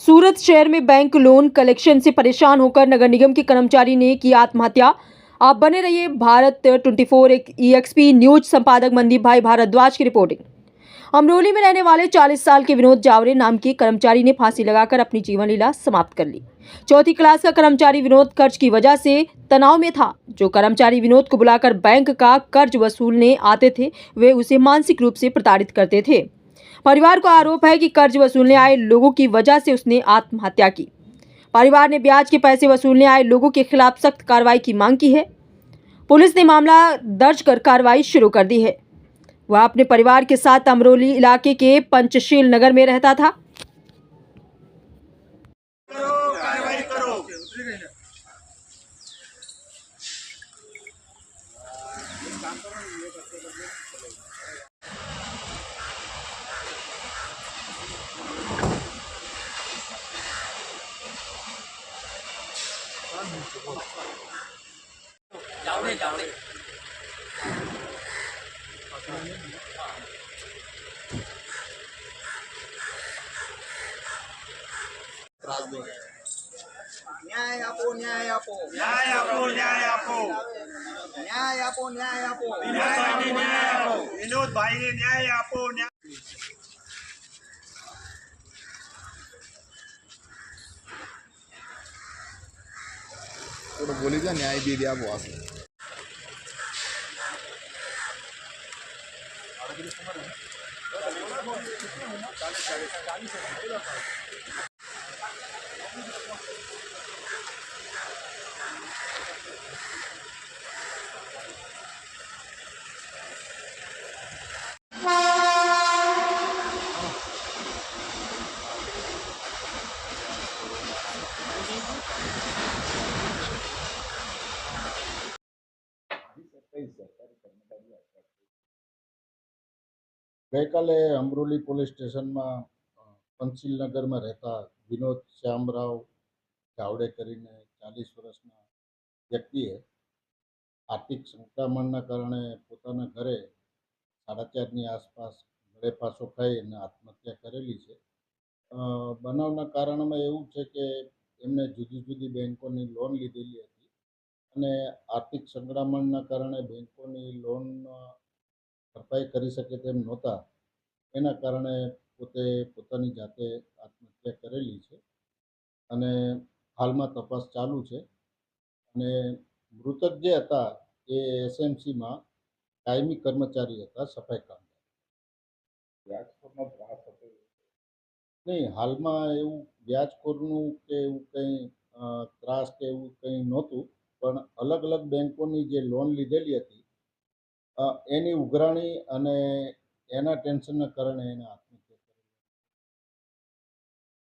सूरत शहर में bank loan collection से परेशान होकर नगर निगम के कर्मचारी ने की आत्महत्या। आप बने रहिए भारत 24 EXP न्यूज संपादक मनदीप भाई भारद्वाज की रिपोर्टिंग। अमरोली में रहने वाले 40 साल के विनोद जावरे नाम के कर्मचारी ने फांसी लगाकर अपनी जीवन लीला समाप्त कर ली। चौथी क्लास का कर्मचारी विनोद कर्ज की वजह से तनाव में था। जो कर्मचारी विनोद को बुलाकर बैंक का कर्ज वसूलने आते थे, वे उसे मानसिक रूप से प्रताड़ित करते थे। परिवार को आरोप है कि कर्ज वसूलने आए लोगों की वजह से उसने आत्महत्या की। परिवार ने ब्याज के पैसे वसूलने आए लोगों के खिलाफ सख्त कार्रवाई की मांग की है। पुलिस ने मामला दर्ज कर कार्रवाई शुरू कर दी है। वह अपने परिवार के साथ अमरोली इलाके के पंचशील नगर में रहता था। न्याय आपो न्याय आपो न्याय आपो न्याय आपो न्याय आपो न्याय आपो विनोद भाई ने न्याय आपो न्याय थोड़ा बोली जा न्याय भी दिया वो आगे ગઈકાલે અમરોલી પોલીસ સ્ટેશનમાં પંચશીલનગરમાં રહેતા વિનોદ શ્યામરાવ જાવડે કરીને 40 વર્ષના વ્યક્તિએ આર્થિક સંકળામણના કારણે પોતાના ઘરે 4:30ની આસપાસ ગળે ફાંસો ખાઈ અને આત્મહત્યા કરેલી છે. બનાવના કારણમાં એવું છે કે એમને જુદી જુદી બેન્કોની લોન લીધેલી હતી અને આર્થિક સંકળામણના કારણે બેન્કોની લોન ભરપાઈ કરી શકે તેમ નહોતા. એના કારણે પોતે પોતાની જાતે આત્મહત્યા કરેલી છે અને હાલમાં તપાસ ચાલુ છે. અને મૃતક જે હતા એ SMCમાં કાયમી કર્મચારી હતા, સફાઈ કામદાર. વ્યાજખોરનો ત્રાસ હતો નહીં, હાલમાં એવું વ્યાજખોરનું કે એવું કંઈ ત્રાસ કે એવું કંઈ નહોતું, પણ અલગ અલગ બેન્કોની જે લોન લીધેલી હતી એની ઉઘરાણી અને એના ટેન્શનના કારણે એને